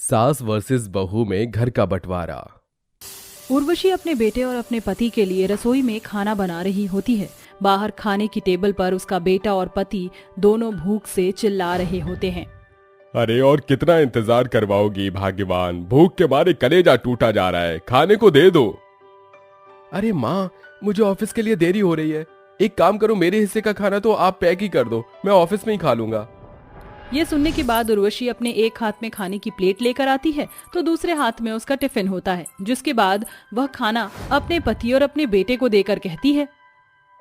सास वर्सेस बहू में घर का बंटवारा। उर्वशी अपने बेटे और अपने पति के लिए रसोई में खाना बना रही होती है। बाहर खाने की टेबल पर उसका बेटा और पति दोनों भूख से चिल्ला रहे होते हैं। अरे और कितना इंतजार करवाओगी भाग्यवान, भूख के मारे कलेजा टूटा जा रहा है, खाने को दे दो। अरे माँ, मुझे ऑफिस के लिए देरी हो रही है, एक काम करो, मेरे हिस्से का खाना तो आप पैक ही कर दो, मैं ऑफिस में ही खा लूंगा। ये सुनने के बाद उर्वशी अपने एक हाथ में खाने की प्लेट लेकर आती है तो दूसरे हाथ में उसका टिफिन होता है, जिसके बाद वह खाना अपने पति और अपने बेटे को देकर कहती है,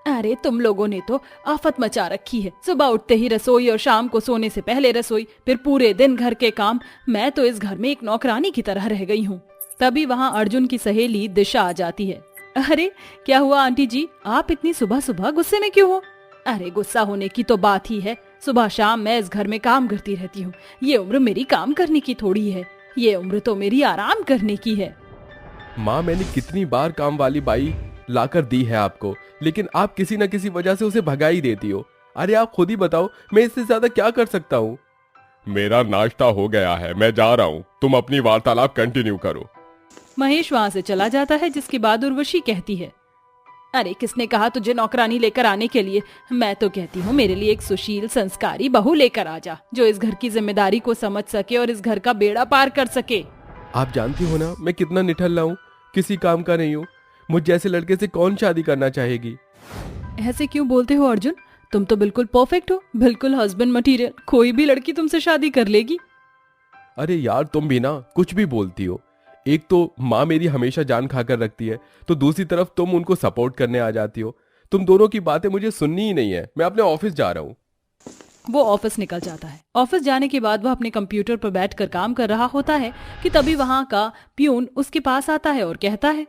अरे तुम लोगों ने तो आफत मचा रखी है। सुबह उठते ही रसोई और शाम को सोने से पहले रसोई, फिर पूरे दिन घर के काम। मैं तो इस घर में एक नौकरानी की तरह रह गई हूँ। तभी वहाँ अर्जुन की सहेली दिशा आ जाती है। अरे क्या हुआ आंटी जी, आप इतनी सुबह सुबह गुस्से में क्यों हो? अरे गुस्सा होने की तो बात ही है, सुबह शाम मैं इस घर में काम करती रहती हूँ। ये उम्र मेरी काम करने की थोड़ी है, ये उम्र तो मेरी आराम करने की है। माँ, मैंने कितनी बार काम वाली बाई लाकर दी है आपको, लेकिन आप किसी न किसी वजह से उसे भगा ही देती हो। अरे आप खुद ही बताओ, मैं इससे ज्यादा क्या कर सकता हूँ? मेरा नाश्ता हो गया है, मैं जा रहा हूँ, तुम अपनी वार्तालाप कंटिन्यू करो। महेश वहाँ से चला जाता है, जिसके बाद उर्वशी कहती है, अरे किसने कहा तुझे नौकरानी लेकर आने के लिए? मैं तो कहती हूँ मेरे लिए एक सुशील संस्कारी बहू लेकर आ जा, जो इस घर की जिम्मेदारी को समझ सके और इस घर का बेड़ा पार कर सके। आप जानती हो ना मैं कितना निठल्ला हूँ, किसी काम का नहीं हूँ। मुझ जैसे लड़के से कौन शादी करना चाहेगी? ऐसे क्यों बोलते हो अर्जुन, तुम तो बिल्कुल परफेक्ट हो, बिल्कुल हस्बैंड मटेरियल, कोई भी लड़की तुमसे शादी कर लेगी। अरे यार, तुम भी ना कुछ भी बोलती हो। एक तो माँ मेरी हमेशा जान खाकर रखती है, तो दूसरी तरफ तुम उनको सपोर्ट करने आ जाती हो। तुम दोनों की बातें मुझे सुननी ही नहीं है, मैं अपने ऑफिस जा रहा हूँ। वो ऑफिस निकल जाता है। ऑफिस जाने के बाद वह अपने कंप्यूटर पर बैठकर काम कर रहा होता है कि तभी वहाँ का प्यून उसके पास आता है और कहता है,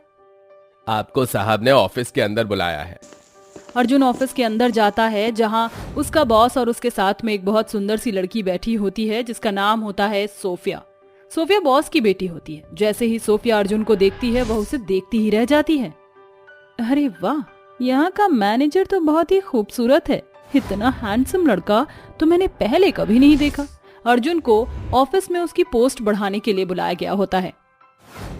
आपको साहब ने ऑफिस के अंदर बुलाया है। अर्जुन ऑफिस के अंदर जाता है, जहाँ उसका बॉस और उसके साथ में एक बहुत सुंदर सी लड़की बैठी होती है, जिसका नाम होता है सोफिया। सोफिया बॉस की बेटी होती है। जैसे ही सोफिया अर्जुन को देखती है, वह उसे देखती ही रह जाती है। अरे वाह, यहाँ का मैनेजर तो बहुत ही खूबसूरत है, इतना हैंडसम लड़का तो मैंने पहले कभी नहीं देखा। अर्जुन को ऑफिस में उसकी पोस्ट बढ़ाने के लिए बुलाया गया होता है।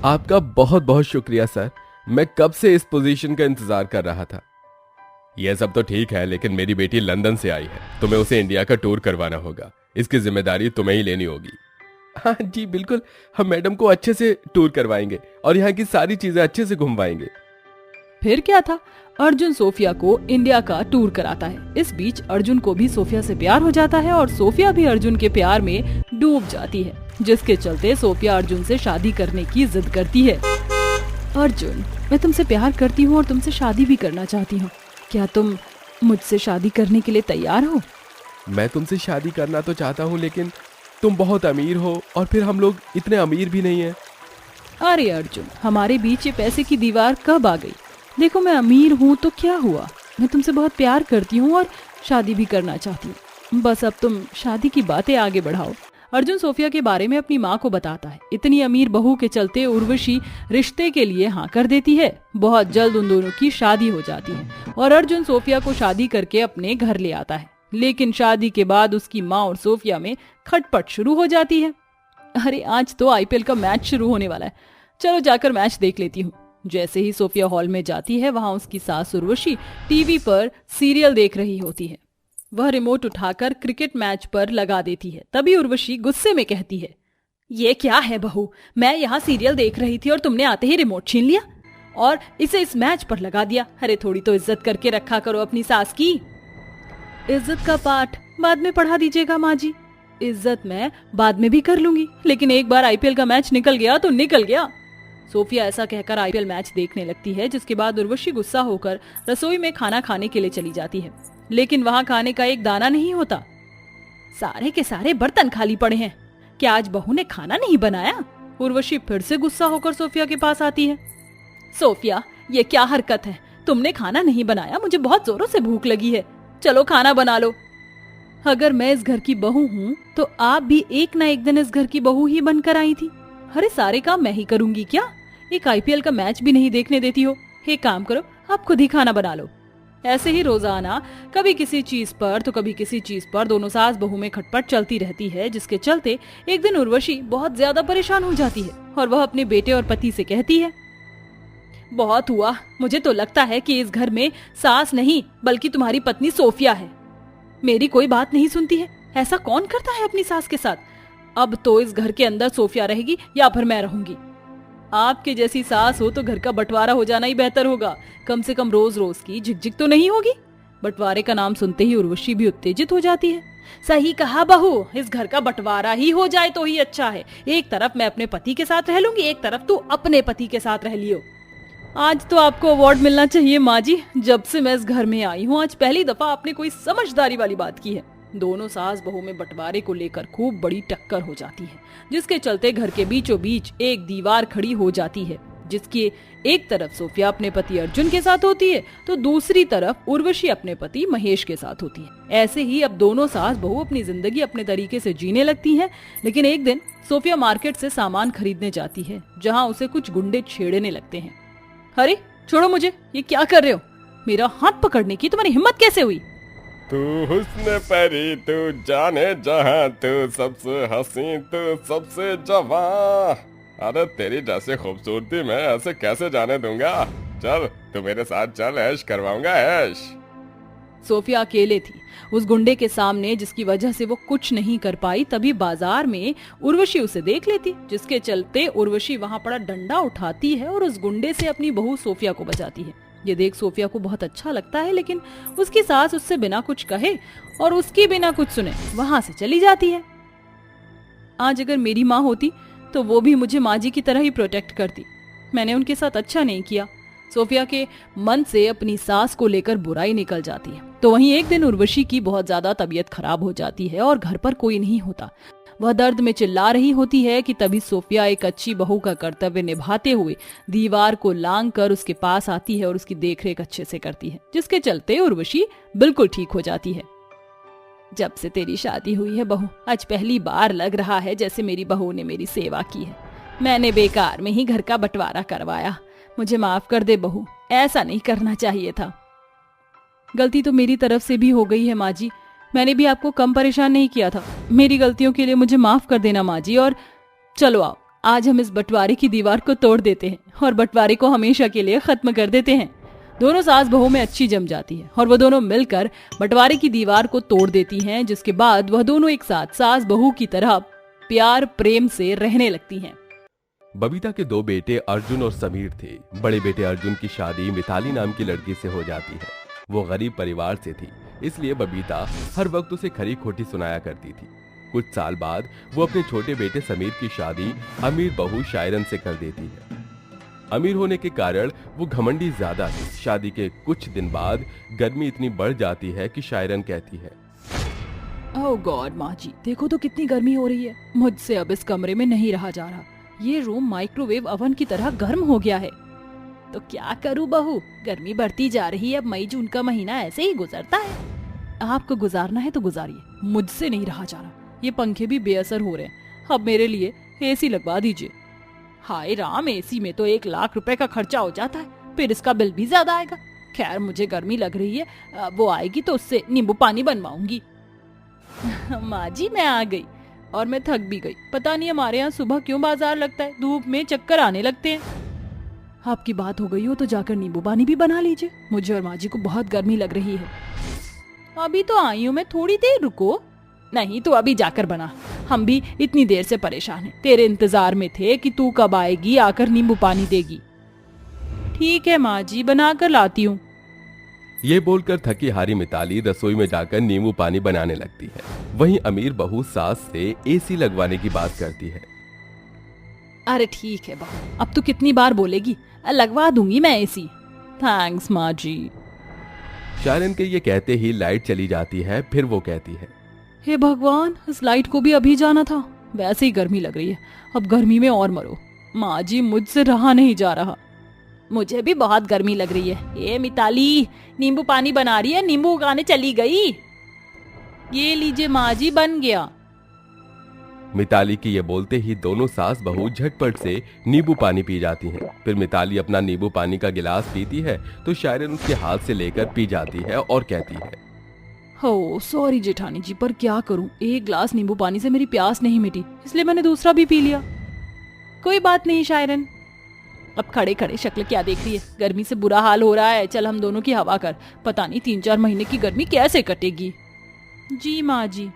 आपका बहुत बहुत शुक्रिया सर, मैं कब से इस पोजीशन का इंतजार कर रहा था। यह सब तो ठीक है, लेकिन मेरी बेटी लंदन से आई है, तुम्हें उसे इंडिया का टूर करवाना होगा, इसकी जिम्मेदारी तुम्हें ही लेनी होगी। हाँ जी बिल्कुल, हम मैडम को अच्छे से टूर करवाएंगे और यहाँ की सारी चीजें अच्छे से घुमवाएंगे। फिर क्या था, अर्जुन सोफिया को इंडिया का टूर कराता है। इस बीच अर्जुन को भी सोफिया से प्यार हो जाता है और सोफिया भी अर्जुन के प्यार में डूब जाती है, जिसके चलते सोफिया अर्जुन से शादी करने की जिद करती है। अर्जुन, मैं तुमसे प्यार करती हूँ और तुमसे शादी भी करना चाहती हूँ, क्या तुम मुझसे शादी करने के लिए तैयार हो? मैं तुमसे शादी करना तो चाहता हूँ, लेकिन तुम बहुत अमीर हो और फिर हम लोग इतने अमीर भी नहीं हैं। अरे अर्जुन, हमारे बीच ये पैसे की दीवार कब आ गई? देखो मैं अमीर हूँ तो क्या हुआ, मैं तुमसे बहुत प्यार करती हूँ और शादी भी करना चाहती हूँ, बस अब तुम शादी की बातें आगे बढ़ाओ। अर्जुन सोफिया के बारे में अपनी माँ को बताता है। इतनी अमीर बहू के चलते उर्वशी रिश्ते के लिए हाँ कर देती है। बहुत जल्द उन दोनों की शादी हो जाती है और अर्जुन सोफिया को शादी करके अपने घर ले आता है। लेकिन शादी के बाद उसकी माँ और सोफिया में खटपट शुरू हो जाती है। अरे आज तो आईपीएल का मैच शुरू होने वाला है, चलो जाकर मैच देख लेती हूँ। जैसे ही सोफिया हॉल में जाती है, वहाँ उसकी सास उर्वशी टीवी पर सीरियल देख रही होती है। वह रिमोट उठाकर क्रिकेट मैच पर लगा देती है। तभी उर्वशी गुस्से में कहती है, ये क्या है बहू, मैं यहाँ सीरियल देख रही थी और तुमने आते ही रिमोट छीन लिया और इसे इस मैच पर लगा दिया। अरे थोड़ी तो इज्जत करके रखा करो अपनी सास की। इज्जत का पाठ बाद में पढ़ा दीजिएगा माँ जी, इज्जत मैं बाद में भी कर लूंगी, लेकिन एक बार आईपीएल का मैच निकल गया तो निकल गया। सोफिया ऐसा कहकर आईपीएल मैच देखने लगती है, जिसके बाद उर्वशी गुस्सा होकर रसोई में खाना खाने के लिए चली जाती है। लेकिन वहाँ खाने का एक दाना नहीं होता। सारे के सारे बर्तन खाली पड़े हैं, क्या आज बहू ने खाना नहीं बनाया? उर्वशी फिर से गुस्सा होकर सोफिया के पास आती है। सोफिया, ये क्या हरकत है, तुमने खाना नहीं बनाया, मुझे बहुत जोरों से भूख लगी है, चलो खाना बना लो। अगर मैं इस घर की बहू हूँ तो आप भी एक ना एक दिन इस घर की बहू ही बनकर आई थी। अरे सारे काम मैं ही करूंगी क्या? एक आईपीएल का मैच भी नहीं देखने देती हो। एक काम करो, आप खुद ही खाना बना लो। ऐसे ही रोजाना कभी किसी चीज पर तो कभी किसी चीज पर दोनों सास बहू में खटपट चलती रहती है, जिसके चलते एक दिन उर्वशी बहुत ज्यादा परेशान हो जाती है और वह अपने बेटे और पति से कहती है, बहुत हुआ, मुझे तो लगता है कि इस घर में सास नहीं बल्कि तुम्हारी पत्नी सोफिया है। मेरी कोई बात नहीं सुनती है। ऐसा कौन करता है अपनी सास के साथ? अब तो इस घर के अंदर सोफिया रहेगी या फिर मैं रहूंगी। आपके जैसी सास हो तो घर का बंटवारा हो जाना ही बेहतर होगा। कम से कम रोज रोज की झिकझिक तो नहीं होगी। बंटवारे का नाम सुनते ही उर्वशी भी उत्तेजित हो जाती है। सही कहा बहू, इस घर का बंटवारा ही हो जाए तो ही अच्छा है। एक तरफ मैं अपने पति के साथ रह लूंगी, एक तरफ तू अपने पति के साथ रह लियो। आज तो आपको अवार्ड मिलना चाहिए माँ जी। जब से मैं इस घर में आई हूँ आज पहली दफा आपने कोई समझदारी वाली बात की है। दोनों सास बहू में बंटवारे को लेकर खूब बड़ी टक्कर हो जाती है, जिसके चलते घर के बीचों बीच एक दीवार खड़ी हो जाती है, जिसकी एक तरफ सोफिया अपने पति अर्जुन के साथ होती है तो दूसरी तरफ उर्वशी अपने पति महेश के साथ होती है। ऐसे ही अब दोनों सास बहू अपनी जिंदगी अपने तरीके से जीने लगती हैं। लेकिन एक दिन सोफिया मार्केट से सामान खरीदने जाती है, जहाँ उसे कुछ गुंडे छेड़ने लगते हैं। अरे छोड़ो मुझे, ये क्या कर रहे हो? मेरा हाथ पकड़ने की तुम्हारी हिम्मत कैसे हुई? तू हुस्न परी, तू जाने जहां, तू सबसे हसी, तू सबसे जवां। अरे तेरी जैसी खूबसूरती मैं ऐसे कैसे जाने दूंगा। चल तू मेरे साथ चल, ऐश करवाऊंगा ऐश। सोफिया अकेले थी उस गुंडे के सामने, जिसकी वजह से वो कुछ नहीं कर पाई। तभी बाजार में उर्वशी उसे देख लेती, जिसके चलते उर्वशी वहां पड़ा डंडा उठाती है और उस गुंडे से अपनी बहू सोफिया को बचाती है। ये देख सोफिया को बहुत अच्छा लगता है, लेकिन उसकी सास उससे बिना कुछ कहे और उसकी बिना कुछ सुने वहां से चली जाती है। आज अगर मेरी माँ होती तो वो भी मुझे माँ जी की तरह ही प्रोटेक्ट करती। मैंने उनके साथ अच्छा नहीं किया। सोफिया के मन से अपनी सास को लेकर बुराई निकल जाती है। तो वहीं एक दिन उर्वशी की बहुत ज्यादा तबीयत खराब हो जाती है और घर पर कोई नहीं होता। वह दर्द में चिल्ला रही होती है कि तभी सोफिया एक अच्छी बहू का कर्तव्य निभाते हुए दीवार को लांग कर उसके पास आती है और उसकी देखरेख अच्छे से करती है, जिसके चलते उर्वशी बिल्कुल ठीक हो जाती है। जब से तेरी शादी हुई है बहू, आज पहली बार लग रहा है जैसे मेरी बहू ने मेरी सेवा की है। मैंने बेकार में ही घर का बंटवारा करवाया। मुझे माफ कर दे बहू, ऐसा नहीं करना चाहिए था। गलती तो मेरी तरफ से भी हो गई है माँ जी। मैंने भी आपको कम परेशान नहीं किया था। मेरी गलतियों के लिए मुझे माफ कर देना माँ जी। और चलो आओ, आज हम इस बंटवारे की दीवार को तोड़ देते हैं और बंटवारे को हमेशा के लिए खत्म कर देते हैं। दोनों सास बहू में अच्छी जम जाती है और वह दोनों मिलकर बंटवारे की दीवार को तोड़ देती हैं, जिसके बाद वह दोनों एक साथ सास बहू की तरह प्यार प्रेम से रहने लगती हैं। बबीता के दो बेटे अर्जुन और समीर थे। बड़े बेटे अर्जुन की शादी मिताली नाम की लड़की से हो जाती है। वो गरीब परिवार से थी, इसलिए बबीता हर वक्त उसे खरी खोटी सुनाया करती थी। कुछ साल बाद वो अपने छोटे बेटे समीर की शादी अमीर बहू शायरन से कर देती है। अमीर होने के कारण वो घमंडी ज्यादा थी। शादी के कुछ दिन बाद गर्मी इतनी बढ़ जाती है कि शायरन कहती है, ओह गॉड माँ जी, देखो तो कितनी गर्मी हो रही है। मुझसे अब इस कमरे में नहीं रहा जा रहा। ये रूम माइक्रोवेव ओवन की तरह गर्म हो गया है। तो क्या करूं बहू, गर्मी बढ़ती जा रही है। अब मई जून का महीना ऐसे ही गुजरता है। आपको गुजारना है तो गुजारिए, मुझसे नहीं रहा जा रहा। ये पंखे भी बेअसर हो रहे हैं। अब मेरे लिए एसी लगवा दीजिए। हाय राम, एसी में तो 1 लाख रुपए का खर्चा हो जाता है, फिर इसका बिल भी ज्यादा आएगा। खैर मुझे गर्मी लग रही है, वो आएगी तो उससे नींबू पानी बनवाऊंगी। माँ जी मैं आ गई और मैं थक भी गई। पता नहीं हमारे यहाँ सुबह क्यों बाजार लगता है, धूप में चक्कर आने लगते हैं। आपकी बात हो गई हो तो जाकर नींबू पानी भी बना लीजिए। मुझे और माँ जी को बहुत गर्मी लग रही है। अभी तो आई हूँ मैं, थोड़ी देर रुको। नहीं तो अभी जाकर बना। हम भी इतनी देर से परेशान हैं। तेरे इंतजार में थे कि तू कब आएगी, आकर नींबू पानी देगी। ठीक है माँ जी, बना कर लाती हूँ। ये बोलकर थकी हारी मिताली रसोई में जाकर नींबू पानी बनाने लगती है। वहीं अमीर बहू सास से एसी लगवाने की बात करती है। अरे ठीक है बहू, अब तू कितनी बार बोलेगी, लगवा दूंगी मैं एसी। थैंक्स माँ जी। शायरन के ये कहते ही लाइट चली जाती है। फिर वो कहती है, हे भगवान, इस लाइट को भी अभी जाना था। वैसे ही गर्मी लग रही है, अब गर्मी में और मरो। माँ जी मुझसे रहा नहीं जा रहा। मुझे भी बहुत गर्मी लग रही है। ये मिताली नींबू पानी बना रही है, नींबू उगाने चली गई। ये लीजिए माँ जी, बन गया। मिताली की ये बोलते ही दोनों सास बहू झटपट से नींबू पानी पी जाती हैं। फिर मिताली अपना नींबू पानी का गिलास पीती है तो शायरन उसके हाथ से लेकर पी जाती है और कहती है, हो सॉरी जेठानी जी, पर क्या करूं, एक ग्लास नींबू पानी से मेरी प्यास नहीं मिटी, इसलिए मैंने दूसरा भी पी लिया। कोई बात नहीं शायरन, अब खड़े खड़े शक्ल क्या देख रही है, गर्मी से बुरा हाल हो रहा है, चल हम दोनों की हवा कर, पता नहीं 3-4 महीने की गर्मी कैसे कटेगी। जी माँ जी।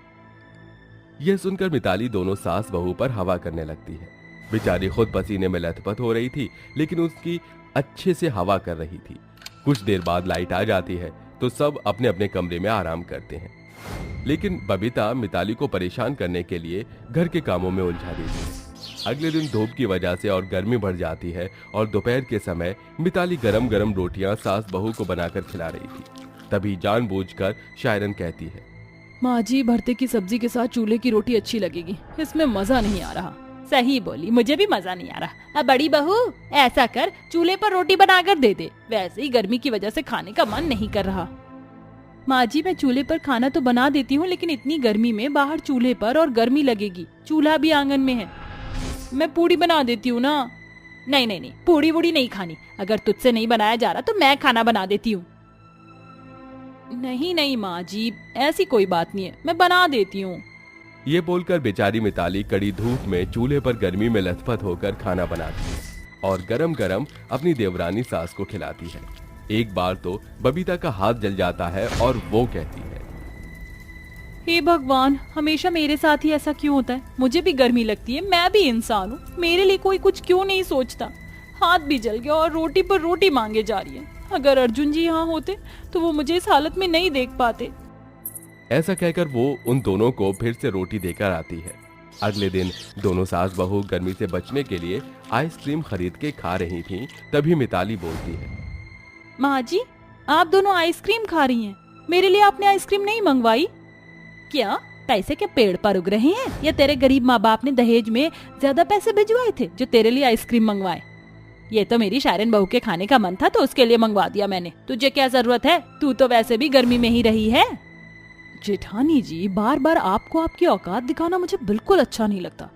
यह सुनकर मिताली दोनों सास बहू पर हवा करने लगती है। बेचारी खुद पसीने में लथपथ हो रही थी, लेकिन उसकी अच्छे से हवा कर रही थी। कुछ देर बाद लाइट आ जाती है तो सब अपने अपने कमरे में आराम करते हैं, लेकिन बबीता मिताली को परेशान करने के लिए घर के कामों में उलझा देती है। अगले दिन धूप की वजह से और गर्मी बढ़ जाती है और दोपहर के समय मिताली गरम गरम रोटियां सास बहू को बनाकर खिला रही थी। तभी जानबूझकर शायरन कहती है, माँ जी, भरते की सब्जी के साथ चूल्हे की रोटी अच्छी लगेगी, इसमें मजा नहीं आ रहा। सही बोली, मुझे भी मजा नहीं आ रहा। अब बड़ी बहू ऐसा कर, चूल्हे पर रोटी बनाकर दे दे, वैसे ही गर्मी की वजह से खाने का मन नहीं कर रहा। माँ जी, मैं चूल्हे पर खाना तो बना देती हूँ, लेकिन इतनी गर्मी में बाहर चूल्हे पर और गर्मी लगेगी, चूल्हा भी आंगन में है। मैं पूड़ी बना देती हूँ ना। नहीं नहीं नहीं, पूड़ी वूड़ी नहीं खानी, अगर तुझसे नहीं बनाया जा रहा तो मैं खाना बना देती हूँ। नहीं नहीं माँ जी, ऐसी कोई बात नहीं है, मैं बना देती हूँ। ये बोलकर बेचारी मिताली कड़ी धूप में चूल्हे पर गर्मी में लथपथ होकर खाना बनाती है और गरम गरम अपनी देवरानी सास को खिलाती है। एक बार तो बबीता का हाथ जल जाता है और वो कहती है, हे भगवान, हमेशा मेरे साथ ही ऐसा क्यों होता है? मुझे भी गर्मी लगती है, मैं भी इंसान हूँ, मेरे लिए कोई कुछ क्यों नहीं सोचता? हाथ भी जल गया और रोटी पर रोटी मांगे जा रही है। अगर अर्जुन जी यहाँ होते तो वो मुझे इस हालत में नहीं देख पाते। ऐसा कहकर वो उन दोनों को फिर से रोटी देकर आती है। अगले दिन दोनों सास बहू गर्मी से बचने के लिए आइसक्रीम खरीद के खा रही थीं, तभी मिताली बोलती है, माँ जी, आप दोनों आइसक्रीम खा रही हैं, मेरे लिए आपने आइसक्रीम नहीं मंगवाई क्या? पैसे के पेड़ पर उग रहे हैं या तेरे गरीब माँ बाप ने दहेज में ज्यादा पैसे भिजवाए थे जो तेरे लिए आइसक्रीम मंगवाए? ये तो मेरी शायरन बहू के खाने का मन था तो उसके लिए मंगवा दिया मैंने, तुझे क्या जरूरत है? तू तो वैसे भी गर्मी में ही रही है। जेठानी जी, बार बार आपको आपकी औकात दिखाना मुझे बिल्कुल अच्छा नहीं लगता।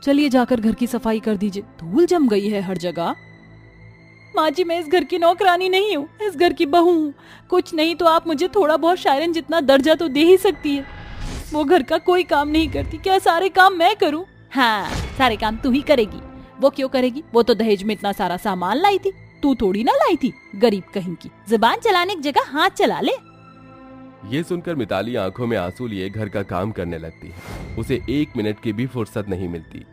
चलिए जाकर घर की सफाई कर दीजिए, धूल जम गई है हर जगह। माँ जी, मैं इस घर की नौकरानी नहीं हूँ, इस घर की बहू हूँ। कुछ नहीं तो आप मुझे थोड़ा बहुत शायरन जितना दर्जा तो दे ही सकती है। वो घर का कोई काम नहीं करती, क्या सारे काम मैं करूँ? हाँ, सारे काम तू ही करेगी। वो क्यों करेगी? वो तो दहेज में इतना सारा सामान लाई थी, तू थोड़ी ना लाई थी। गरीब कहीं की, जुबान चलाने की जगह हाथ चला ले। ये सुनकर मिताली आंखों में आंसू लिए घर का काम करने लगती है। उसे 1 मिनट की भी फुर्सत नहीं मिलती।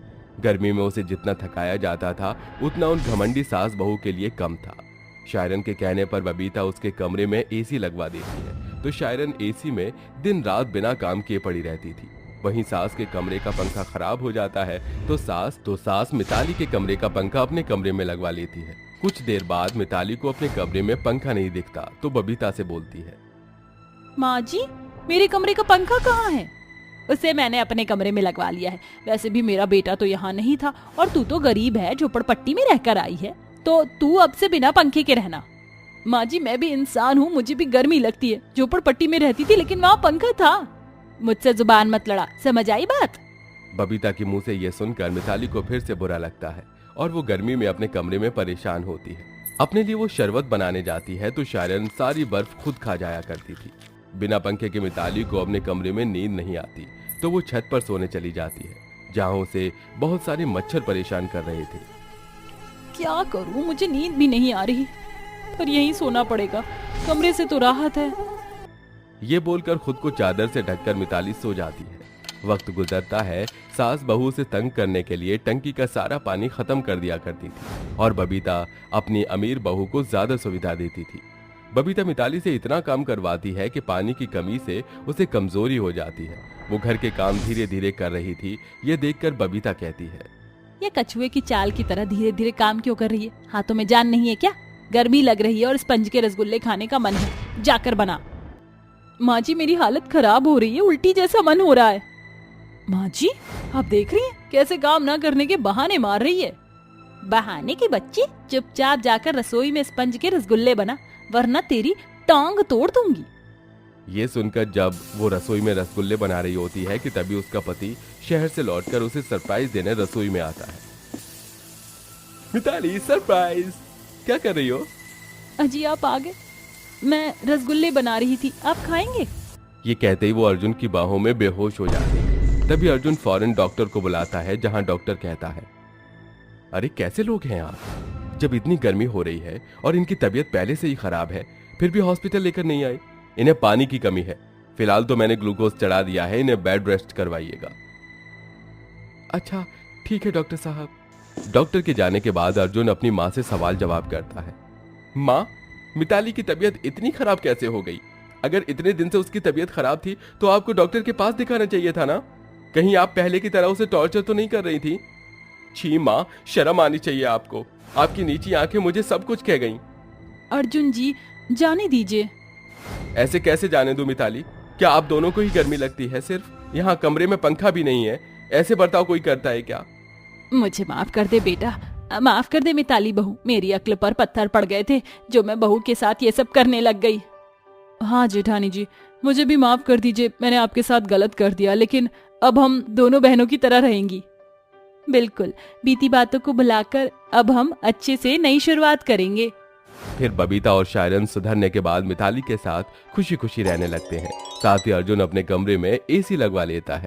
गर्मी में उसे जितना थकाया जाता था उतना उन घमंडी सास बहू के लिए कम था। शायरन के कहने पर बबीता उसके कमरे में एसी लगवा देती है, तो शायरन एसी में दिन रात बिना काम किए पड़ी रहती थी। वहीं सास के कमरे का पंखा खराब हो जाता है तो सास मिताली के कमरे का पंखा अपने कमरे में लगवा लेती है। कुछ देर बाद मिताली को अपने कमरे में पंखा नहीं दिखता तो बबीता से बोलती है, माँ जी, मेरे कमरे का पंखा कहाँ है? उसे मैंने अपने कमरे में लगवा लिया है। वैसे भी मेरा बेटा तो यहाँ नहीं था और तू तो गरीब है, झोपड़पट्टी में रहकर आई है, तो तू अब से बिना पंखे के रहना। माँ जी, मैं भी इंसान हूँ, मुझे भी गर्मी लगती है। झोपड़पट्टी में रहती थी लेकिन वहाँ पंखा था। मुझसे जुबान मत लड़ा, समझ आई बात? बबीता के मुंह से यह सुनकर मिताली को फिर से बुरा लगता है और वो गर्मी में अपने कमरे में परेशान होती है। अपने लिए वो शरबत बनाने जाती है तो शायरन सारी बर्फ खुद खा जाया करती थी। बिना पंखे के मिताली को अपने कमरे में नींद नहीं आती तो वो छत पर सोने चली जाती है, जहाँ उसे बहुत सारे मच्छर परेशान कर रहे थे। क्या करूं, मुझे नींद भी नहीं आ रही, पर यहीं सोना पड़ेगा, कमरे से तो राहत है। ये बोलकर खुद को चादर से ढककर मिताली सो जाती है। वक्त गुजरता है, सास बहू से तंग करने के लिए टंकी का सारा पानी खत्म कर दिया करती थी और बबीता अपनी अमीर बहू को ज्यादा सुविधा देती थी। बबीता मिताली से इतना काम करवाती है कि पानी की कमी से उसे कमजोरी हो जाती है। वो घर के काम धीरे धीरे कर रही थी। ये देखकर बबीता कहती है, ये कछुए की चाल की तरह धीरे धीरे काम क्यों कर रही है? हाथों में जान नहीं है क्या? गर्मी लग रही है और स्पंज के रसगुल्ले खाने का मन है, जाकर बना। माँ जी, मेरी हालत खराब हो रही है, उल्टी जैसा मन हो रहा है। माँ जी, आप देख रही हैं कैसे काम ना करने के बहाने मार रही है। बहाने की बच्ची, चुपचाप जाकर रसोई में स्पंज के रसगुल्ले बना, वरना तेरी टांग तोड़ दूंगी। ये सुनकर जब वो रसोई में रसगुल्ले बना रही होती है कि तभी उसका पति शहर से लौटकर उसे सरप्राइज देने रसोई में आता है। मिताली, सरप्राइज! क्या कर रही हो? अजी आप आ गए। मैं रसगुल्ले बना रही थी, आप खाएंगे? ये कहते ही वो अर्जुन की बाहों में बेहोश हो जाती है। तभी अर्जुन फौरन डॉक्टर को बुलाता है, जहां डॉक्टर कहता है, अरे कैसे लोग हैं आप? जब इतनी गर्मी हो रही है और इनकी तबीयत पहले से ही खराब है, फिर भी हॉस्पिटल लेकर नहीं आए। इन्हें पानी की कमी है। फिलहाल तो मैंने ग्लूकोज चढ़ा दिया है, इन्हें बेड रेस्ट करवाइएगा। अच्छा ठीक है डॉक्टर साहब। डॉक्टर के जाने के बाद अर्जुन अपनी माँ से सवाल जवाब करता है। माँ, मिताली की तबीयत इतनी खराब कैसे हो गई? अगर इतने दिन से उसकी तबीयत खराब थी तो आपको डॉक्टर के पास दिखाना चाहिए था ना। कहीं आप पहले की तरह उसे टॉर्चर तो नहीं कर रही थी? छी माँ, शर्म आनी चाहिए आपको। आपकी नीची आंखें मुझे सब कुछ कह गईं। अर्जुन जी जाने दीजिए। ऐसे कैसे जाने दूं मिताली? क्या आप दोनों को ही गर्मी लगती है? सिर्फ यहाँ कमरे में पंखा भी नहीं है। ऐसे बर्ताव कोई करता है क्या? मुझे माफ कर दे बेटा, माफ कर दे मिताली बहू। मेरी अक्ल पर पत्थर पड़ गए थे जो मैं बहू के साथ ये सब करने लग गई। हाँ जेठानी जी, मुझे भी माफ कर दीजिए। मैंने आपके साथ गलत कर दिया, लेकिन अब हम दोनों बहनों की तरह रहेंगी। बिल्कुल, बीती बातों को भुलाकर अब हम अच्छे से नई शुरुआत करेंगे। फिर बबीता और शायरन सुधरने के बाद मिताली के साथ खुशी खुशी रहने लगते हैं। साथ ही अर्जुन अपने कमरे में एसी लगवा लेता है।